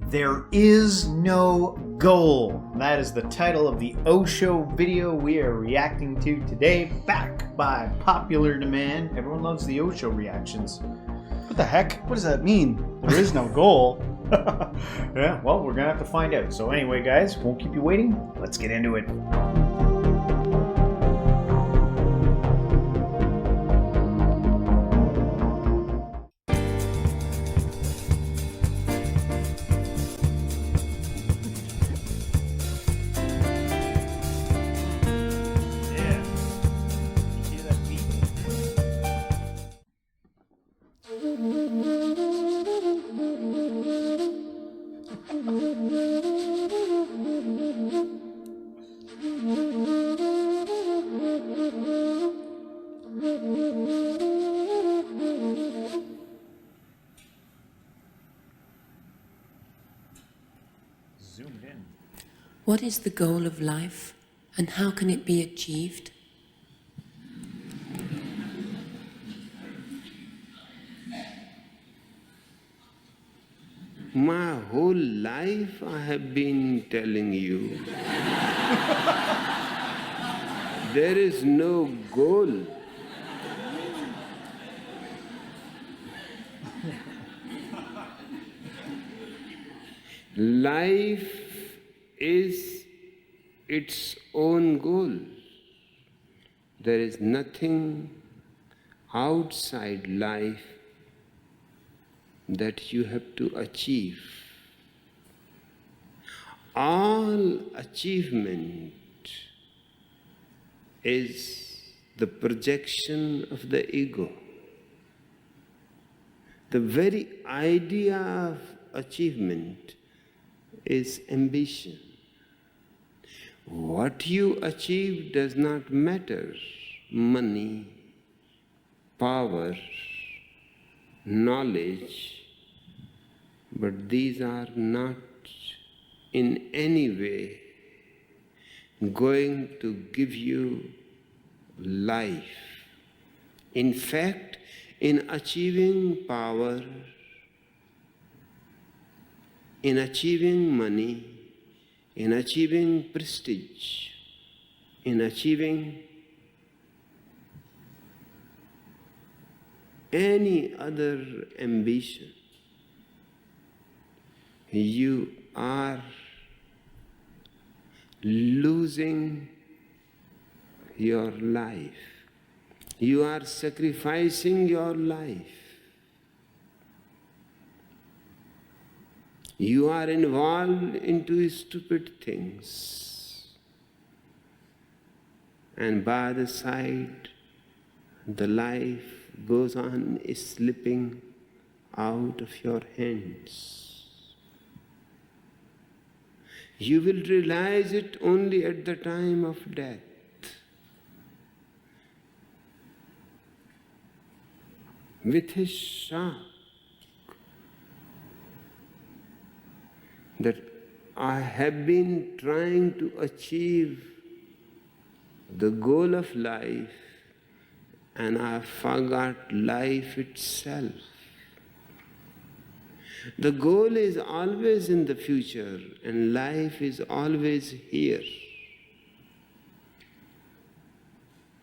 There is no goal. That is the title of the Osho video we are reacting to today, back by popular demand. Everyone loves the Osho reactions. What the heck? What does that mean? There is no goal. Yeah, well, we're gonna have to find out. So anyway, guys, won't keep you waiting. Let's get into it. Zoomed in. What is the goal of life, and how can it be achieved? My whole life I have been telling you, there is no goal. Life is its own goal. There is nothing outside life that you have to achieve. All achievement is the projection of the ego. The very idea of achievement is ambition. What you achieve does not matter. Money, power, knowledge, but these are not in any way going to give you life. In fact, in achieving power, in achieving money, in achieving prestige, in achieving any other ambition, you are losing your life. You are sacrificing your life. You are involved into stupid things. And by the side, the life goes on slipping out of your hands. You will realize it only at the time of death. With a shock that I have been trying to achieve the goal of life, and I forgot life itself. The goal is always in the future, and life is always here.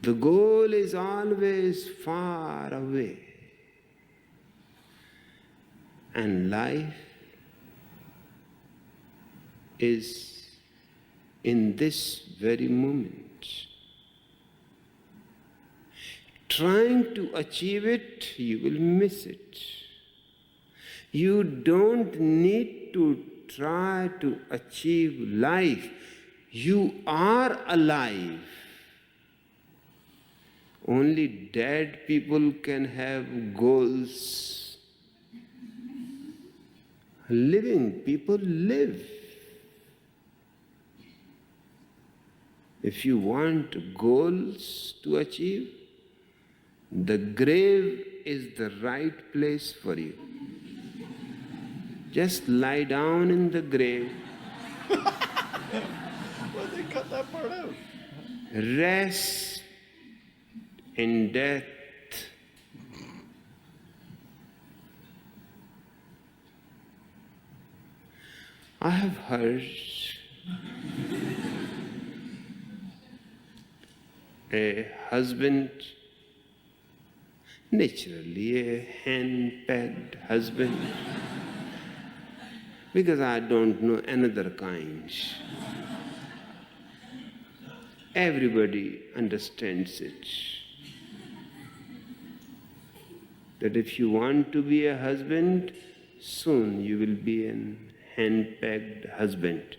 The goal is always far away, and life is in this very moment. Trying to achieve it, you will miss it. You don't need to try to achieve life. You are alive. Only dead people can have goals. Living people live. If you want goals to achieve, the grave is the right place for you. Just lie down in the grave. Why did they cut that part out? Rest in death. I have heard a husband, naturally a hand-pegged husband, because I don't know another kind. Everybody understands it. That if you want to be a husband, soon you will be an hand-pegged husband.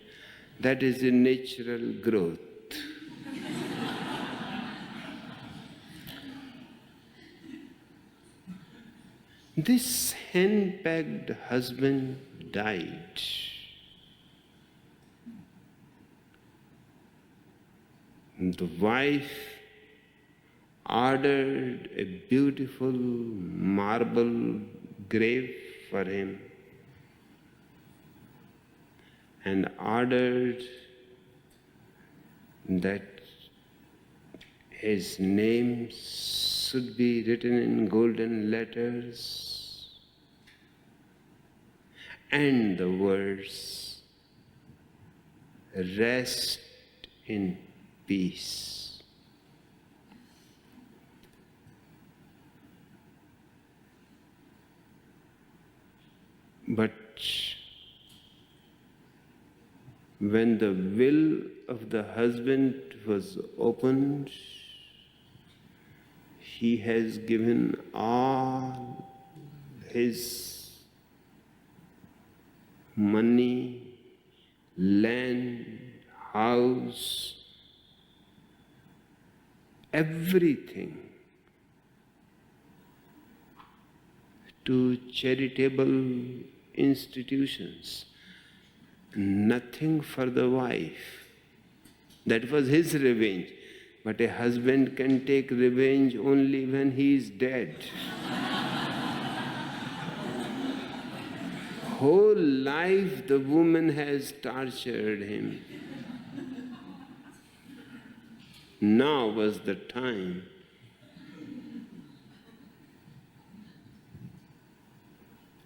That is a natural growth. This hand-pegged husband died. The wife ordered a beautiful marble grave for him and ordered that his name should be written in golden letters and the words, "Rest in peace." But when the will of the husband was opened, he has given all his money, land, house, everything to charitable institutions. Nothing for the wife. That was his revenge. But a husband can take revenge only when he is dead. Whole life the woman has tortured him. Now was the time.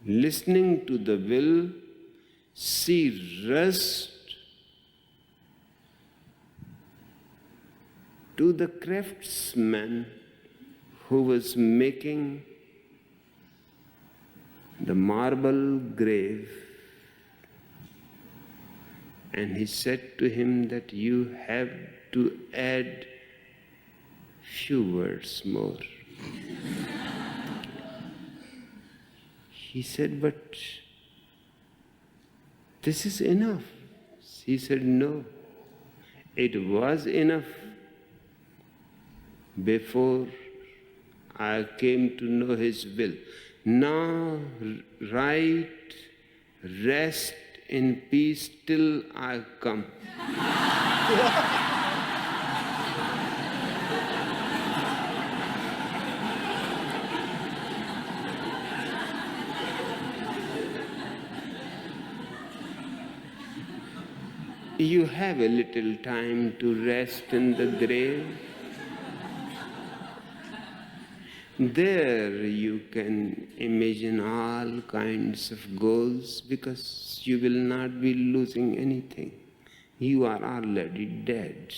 Listening to the will, she rushed to the craftsman who was making the marble grave, and he said to him that you have to add few words more. He said, but this is enough. He said, no, it was enough before I came to know his will. Now write, rest in peace till I come. You have a little time to rest in the grave. There you can imagine all kinds of goals because you will not be losing anything. You are already dead.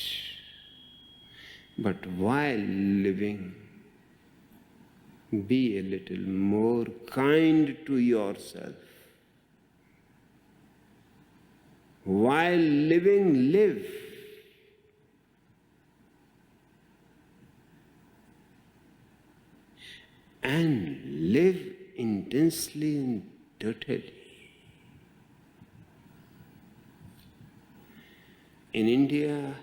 But while living, be a little more kind to yourself. While living, live. And live intensely and totally. In India,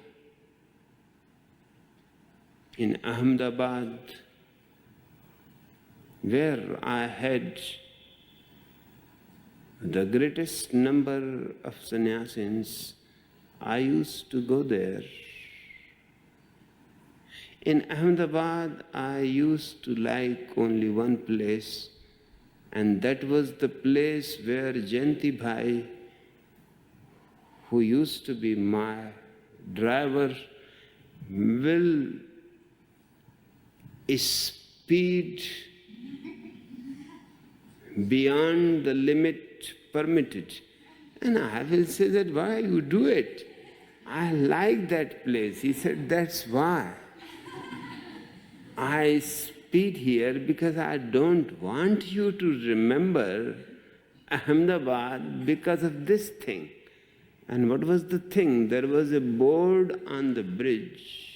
in Ahmedabad, where I had the greatest number of sannyasins, I used to go there. In Ahmedabad, I used to like only one place, and that was the place where Jayanti Bhai, who used to be my driver, will speed beyond the limit permitted, And I will say that, why you do it? I like that place. He said, that's why. I speak here because I don't want you to remember Ahmedabad because of this thing. And what was the thing? There was a board on the bridge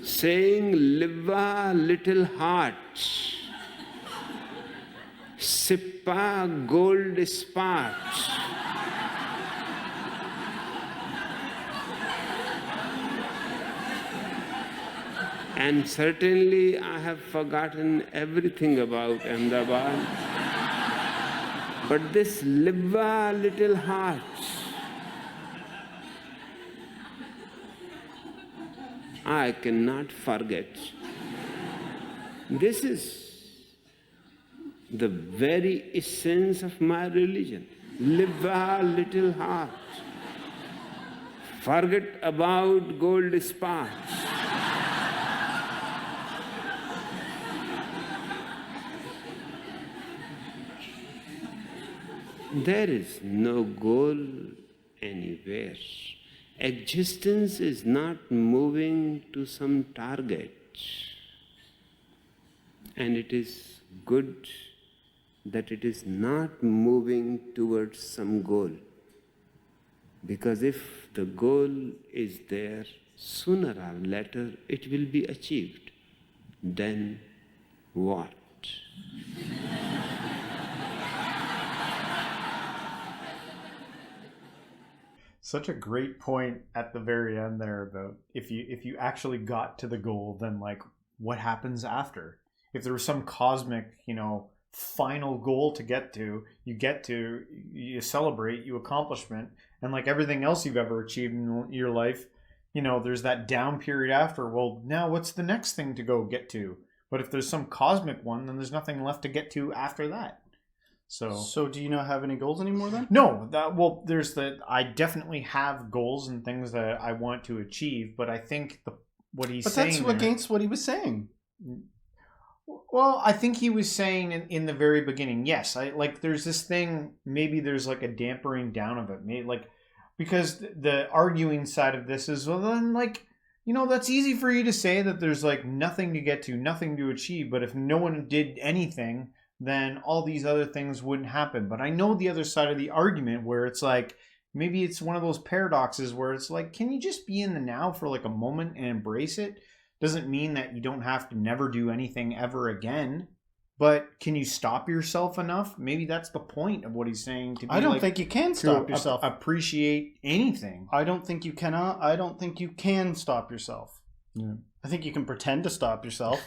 saying, Liva little heart, Sippa gold spot. And certainly I have forgotten everything about Ahmedabad. But this Liva little heart, I cannot forget. This is the very essence of my religion. Liva little heart. Forget about gold spots. There is no goal anywhere. Existence is not moving to some target. And it is good that it is not moving towards some goal. Because if the goal is there, sooner or later it will be achieved. Then what? Such a great point at the very end there about if you actually got to the goal, then like what happens after? If there was some cosmic, final goal to get to, you celebrate, you accomplishment, and like everything else you've ever achieved in your life, there's that down period after. Well, now what's the next thing to go get to? But if there's some cosmic one, then there's nothing left to get to after that. So do you not have any goals anymore then? No, I definitely have goals and things that I want to achieve, but I think what he's saying. But that's against what he was saying. Well, I think he was saying in the very beginning, yes, there's this thing, maybe there's like a dampering down of it, maybe because the arguing side of this is, well, then that's easy for you to say that there's like nothing to get to, nothing to achieve, but if no one did anything, then all these other things wouldn't happen. But I know the other side of the argument where it's like, maybe it's one of those paradoxes where it's like, can you just be in the now for like a moment and embrace it? Doesn't mean that you don't have to never do anything ever again. But can you stop yourself enough? Maybe that's the point of what he's saying. I don't think you can stop yourself. Appreciate anything. I don't think you cannot. I don't think you can stop yourself. Yeah. I think you can pretend to stop yourself.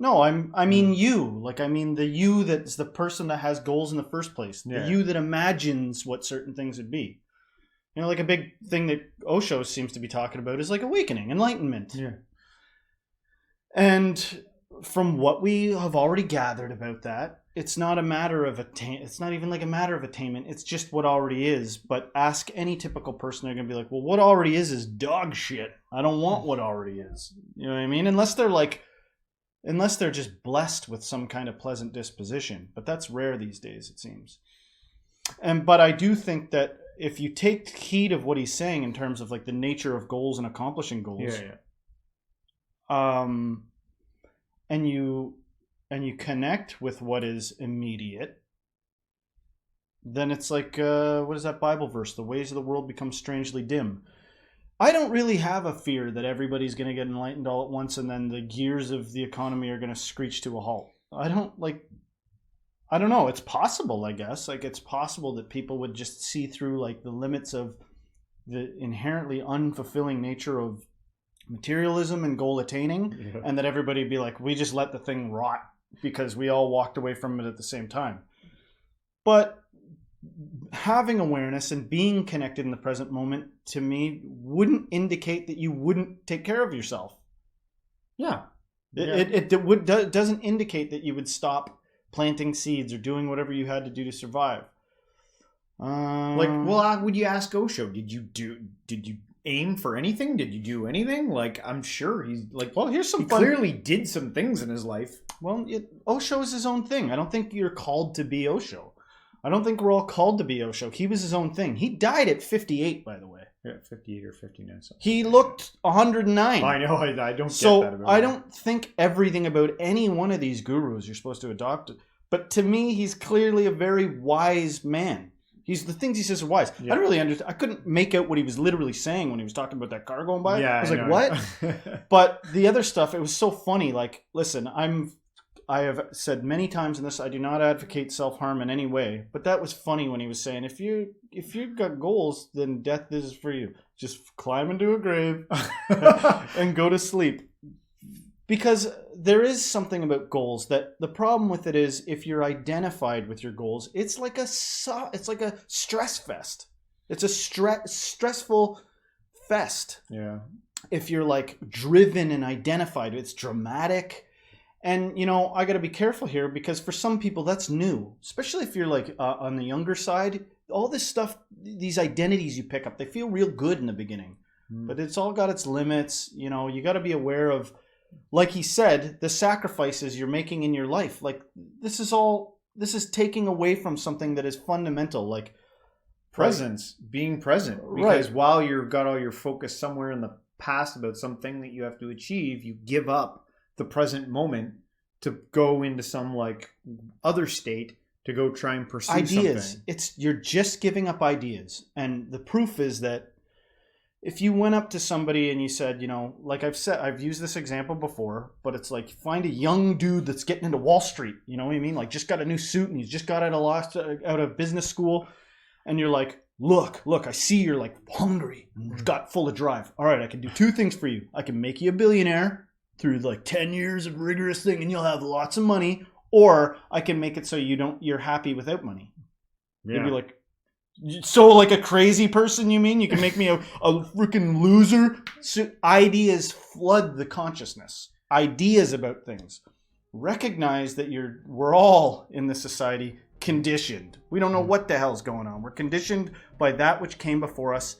No, I mean you. The you that's the person that has goals in the first place. The you that imagines what certain things would be. Like a big thing that Osho seems to be talking about is like awakening, enlightenment. Yeah. And from what we have already gathered about that, it's not a matter of it's not even like a matter of attainment. It's just what already is. But ask any typical person, they're going to be like, well, what already is dog shit. I don't want what already is. You know what I mean? Unless they're just blessed with some kind of pleasant disposition. But that's rare these days, it seems. But I do think that if you take heed of what he's saying in terms of like the nature of goals and accomplishing goals, and you connect with what is immediate, then it's like, what is that Bible verse? The ways of the world become strangely dim. I don't really have a fear that everybody's going to get enlightened all at once and then the gears of the economy are going to screech to a halt. I don't know. It's possible, I guess. Like, it's possible that people would just see through like the limits of the inherently unfulfilling nature of materialism and goal attaining, and that everybody would be like, we just let the thing rot because we all walked away from it at the same time. But having awareness and being connected in the present moment, to me, wouldn't indicate that you wouldn't take care of yourself. Yeah. It doesn't indicate that you would stop planting seeds or doing whatever you had to do to survive. Would you ask Osho, did you aim for anything? Did you do anything? Like, I'm sure he's like, Well, here's some he fun. clearly did some things in his life. Well, Osho is his own thing. I don't think you're called to be Osho. I don't think we're all called to be Osho. He was his own thing. He died at 58, by the way. Yeah, 58 or 59. Something. He looked 109. I know. I don't get that So about I him. don't think everything about any one of these gurus you're supposed to adopt. But to me, he's clearly a very wise man. The things he says are wise. Yeah. I don't really understand. I couldn't make out what he was literally saying when he was talking about that car going by. Yeah, I was I like, know. what? But the other stuff, it was so funny. Like, listen, I have said many times in this, I do not advocate self-harm in any way. But that was funny when he was saying, if you've got goals, then death is for you. Just climb into a grave and go to sleep. Because there is something about goals that the problem with it is if you're identified with your goals, it's like a stress fest. It's a stressful fest. Yeah. If you're like driven and identified, it's dramatic. And, you know, I got to be careful here because for some people that's new, especially if you're like on the younger side. All this stuff, these identities you pick up, they feel real good in the beginning, but it's all got its limits. You know, you got to be aware of, like he said, the sacrifices you're making in your life. Like this is taking away from something that is fundamental, like presence, being present. Because while you've got all your focus somewhere in the past about something that you have to achieve, you give up the present moment to go into some like other state to go try and pursue ideas. something. You're just giving up ideas. And the proof is that if you went up to somebody and you said, you know, like I've used this example before, but it's like find a young dude that's getting into Wall Street, you know what I mean? Like just got a new suit and he's just got out of business school. And you're like, look, I see you're like hungry and got full of drive. All right, I can do two things for you. I can make you a billionaire through like 10 years of rigorous thing and you'll have lots of money. Or I can make it so you're happy without money. Yeah. You'd be like, so like a crazy person, you mean? You can make me a freaking loser? So ideas flood the consciousness. Ideas about things. Recognize that we're all in this society conditioned. We don't know what the hell's going on. We're conditioned by that which came before us.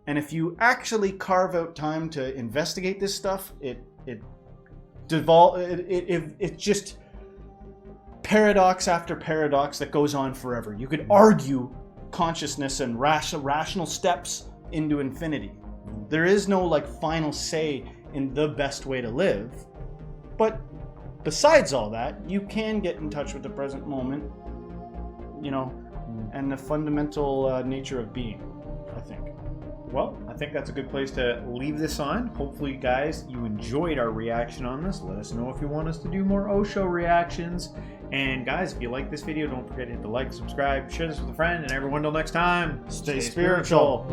And if you actually carve out time to investigate this stuff, it's just paradox after paradox that goes on forever. You could argue consciousness and rational steps into infinity. There is no like final say in the best way to live. But besides all that, you can get in touch with the present moment, you know, and the fundamental nature of being, I think. Well, I think that's a good place to leave this on. Hopefully, guys, you enjoyed our reaction on this. Let us know if you want us to do more Osho reactions. And guys, if you like this video, don't forget to hit the like, subscribe, share this with a friend, and everyone till next time, Stay spiritual.